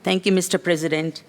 Thank you, Mr. President.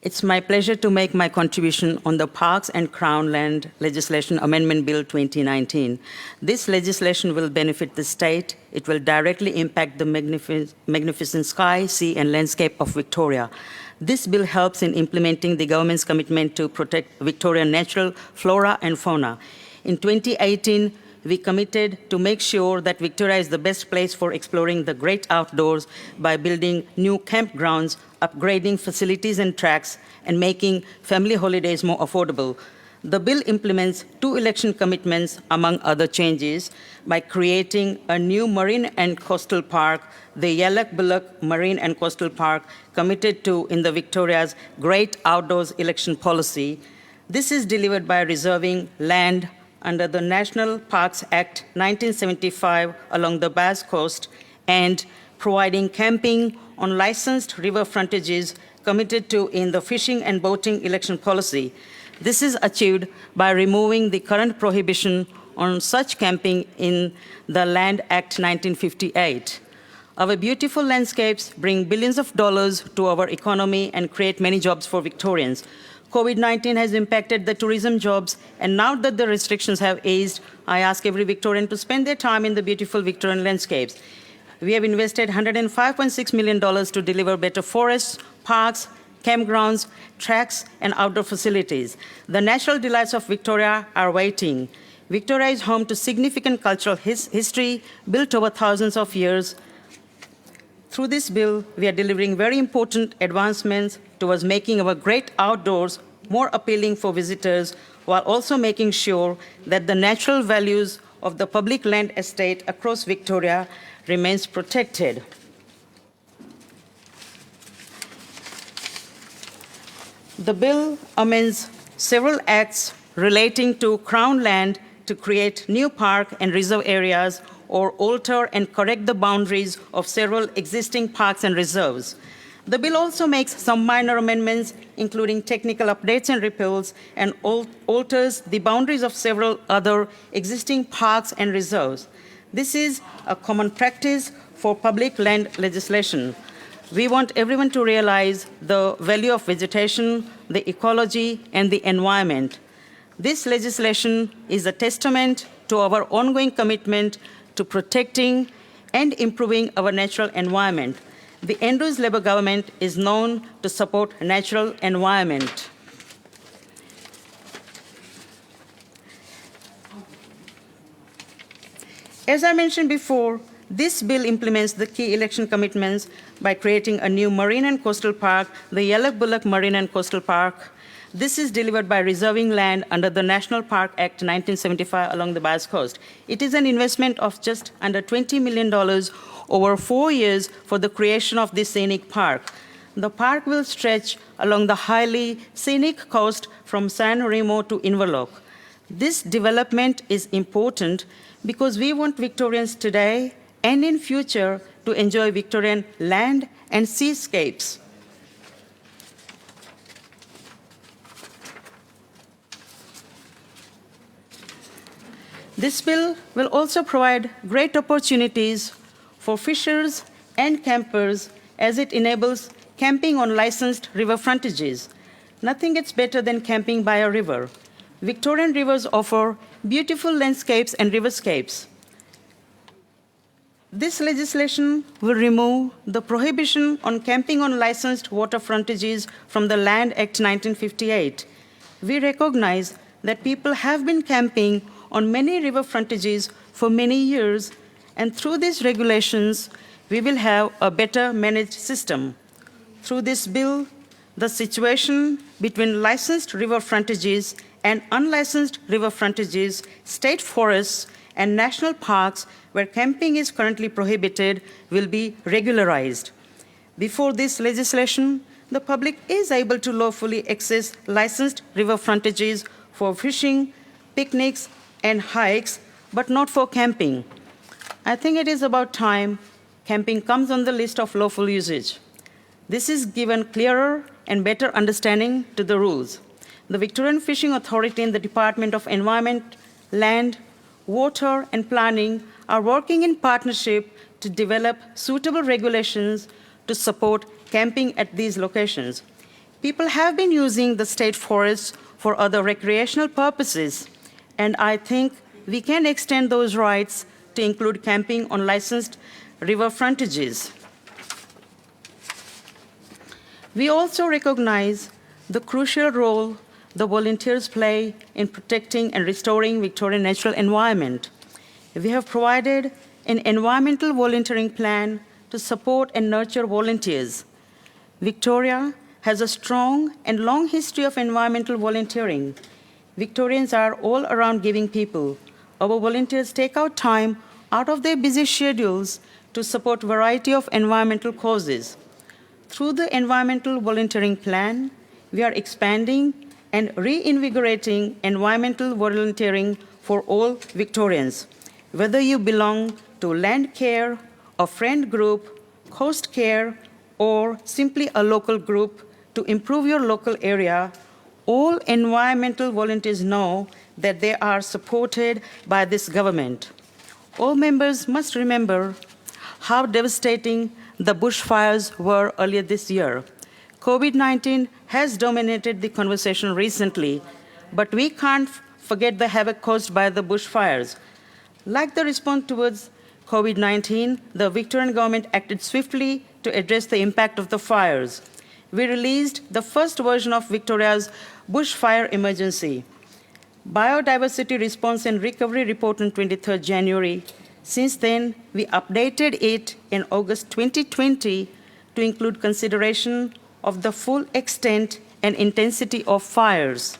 It's my pleasure to make my contribution on the Parks and Crown Land Legislation Amendment Bill 2019. This legislation will benefit the state. It will directly impact the magnificent sky, sea, and landscape of Victoria. This bill helps in implementing the government's commitment to protect Victorian natural flora and fauna. In 2018, we committed to make sure that Victoria is the best place for exploring the great outdoors by building new campgrounds, upgrading facilities and tracks, and making family holidays more affordable. The bill implements 2 election commitments, among other changes, by creating a new marine and coastal park, the Yaluk Bullock Marine and Coastal Park, committed to in the Victoria's Great Outdoors Election Policy. This is delivered by reserving land under the National Parks Act 1975 along the Bass Coast and providing camping on licensed river frontages committed to in the Fishing and Boating Election Policy. This is achieved by removing the current prohibition on such camping in the Land Act 1958. Our beautiful landscapes bring billions of dollars to our economy and create many jobs for Victorians. COVID-19 has impacted the tourism jobs, and now that the restrictions have eased, I ask every Victorian to spend their time in the beautiful Victorian landscapes. We have invested $105.6 million to deliver better forests, parks, campgrounds, tracks, and outdoor facilities. The natural delights of Victoria are waiting. Victoria is home to significant cultural history built over thousands of years. Through this bill, we are delivering very important advancements towards making our great outdoors more appealing for visitors, while also making sure that the natural values of the public land estate across Victoria remains protected. The bill amends several acts relating to Crown land to create new park and reserve areas or alter and correct the boundaries of several existing parks and reserves. The bill also makes some minor amendments, including technical updates and repeals, and alters the boundaries of several other existing parks and reserves. This is a common practice for public land legislation. We want everyone to realize the value of vegetation, the ecology, and the environment. This legislation is a testament to our ongoing commitment to protecting and improving our natural environment. The Andrews Labor government is known to support natural environment. As I mentioned before, this bill implements the key election commitments by creating a new marine and coastal park, the Yaluk Bullock Marine and Coastal Park. This is delivered by reserving land under the National Park Act 1975 along the Bass Coast. It is an investment of just under $20 million over 4 years for the creation of this scenic park. The park will stretch along the highly scenic coast from San Remo to Inverloch. This development is important because we want Victorians today and in future to enjoy Victorian land and seascapes. This bill will also provide great opportunities for fishers and campers as it enables camping on licensed river frontages. Nothing gets better than camping by a river. Victorian rivers offer beautiful landscapes and riverscapes. This legislation will remove the prohibition on camping on licensed water frontages from the Land Act 1958. We recognize that people have been camping on many river frontages for many years, and through these regulations, we will have a better managed system. Through this bill, the situation between licensed river frontages and unlicensed river frontages, state forests, and national parks where camping is currently prohibited will be regularized. Before this legislation, the public is able to lawfully access licensed river frontages for fishing, picnics, and hikes, but not for camping. I think it is about time camping comes on the list of lawful usage. This is given clearer and better understanding to the rules. The Victorian Fishing Authority and the Department of Environment, Land, Water and Planning are working in partnership to develop suitable regulations to support camping at these locations. People have been using the state forests for other recreational purposes, and I think we can extend those rights to include camping on licensed river frontages. We also recognize the crucial role the volunteers play in protecting and restoring Victorian natural environment. We have provided an environmental volunteering plan to support and nurture volunteers. Victoria has a strong and long history of environmental volunteering. Victorians are all around giving people. Our volunteers take out time out of their busy schedules to support a variety of environmental causes. Through the environmental volunteering plan, we are expanding and reinvigorating environmental volunteering for all Victorians. Whether you belong to Land Care, a friend group, Coast Care, or simply a local group to improve your local area, all environmental volunteers know that they are supported by this government. All members must remember how devastating the bushfires were earlier this year. COVID-19 has dominated the conversation recently, but we can't forget the havoc caused by the bushfires. Like the response towards COVID-19, the Victorian government acted swiftly to address the impact of the fires. We released the first version of Victoria's bushfire emergency biodiversity response and recovery report on 23rd January. Since then, we updated it in August 2020 to include consideration of the full extent and intensity of fires.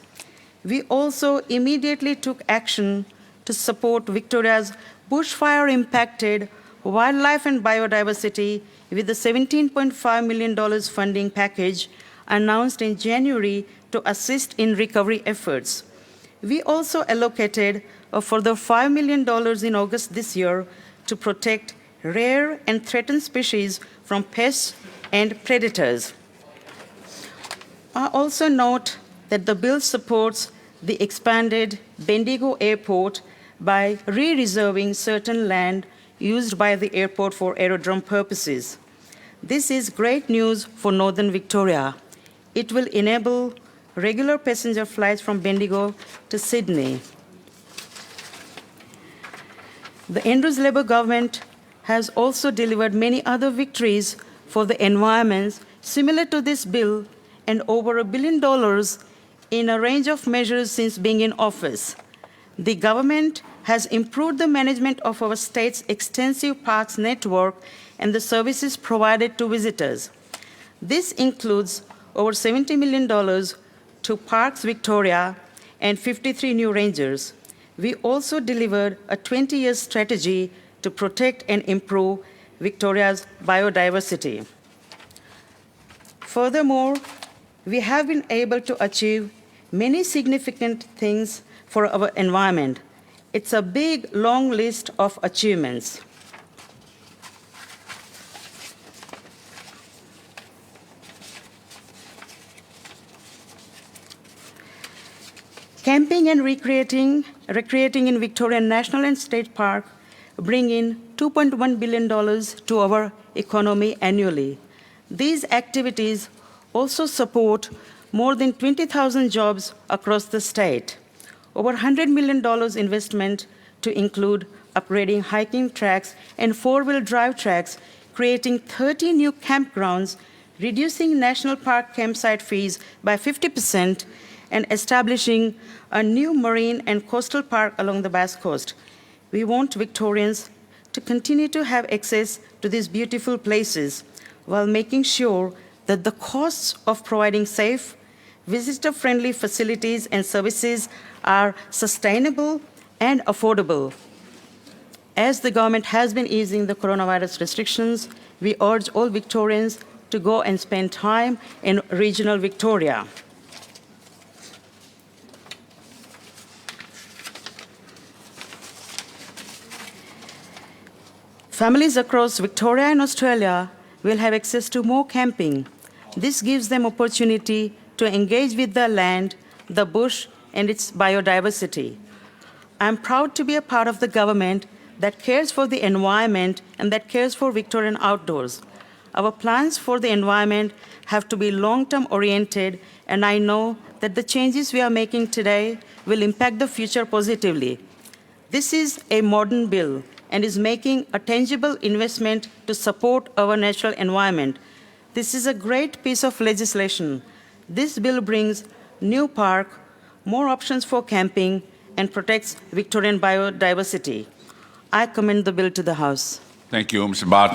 We also immediately took action to support Victoria's bushfire-impacted wildlife and biodiversity with the $17.5 million funding package announced in January to assist in recovery efforts. We also allocated a further $5 million in August this year to protect rare and threatened species from pests and predators. I also note that the bill supports the expanded Bendigo Airport by re-reserving certain land used by the airport for aerodrome purposes. This is great news for Northern Victoria. It will enable regular passenger flights from Bendigo to Sydney. The Andrews Labor government has also delivered many other victories for the environment similar to this bill and over $1 billion in a range of measures since being in office. The government has improved the management of our state's extensive parks network and the services provided to visitors. This includes over $70 million to Parks Victoria and 53 new rangers. We also delivered a 20-year strategy to protect and improve Victoria's biodiversity. Furthermore, we have been able to achieve many significant things for our environment. It's a big, long list of achievements. Camping and recreating in Victoria National and State Park bring in $2.1 billion to our economy annually. These activities also support more than 20,000 jobs across the state. Over $100 million investment to include upgrading hiking tracks and four-wheel drive tracks, creating 30 new campgrounds, reducing national park campsite fees by 50%, and establishing a new marine and coastal park along the Bass Coast. We want Victorians to continue to have access to these beautiful places while making sure that the costs of providing safe, visitor-friendly facilities and services are sustainable and affordable. As the government has been easing the coronavirus restrictions, we urge all Victorians to go and spend time in regional Victoria. Families across Victoria and Australia will have access to more camping. This gives them opportunity to engage with the land, the bush, and its biodiversity. I'm proud to be a part of the government that cares for the environment and that cares for Victorian outdoors. Our plans for the environment have to be long-term oriented, and I know that the changes we are making today will impact the future positively. This is a modern bill and is making a tangible investment to support our natural environment. This is a great piece of legislation. This bill brings new park, more options for camping, and protects Victorian biodiversity. I commend the bill to the House. Thank you, Mr. Bhatt.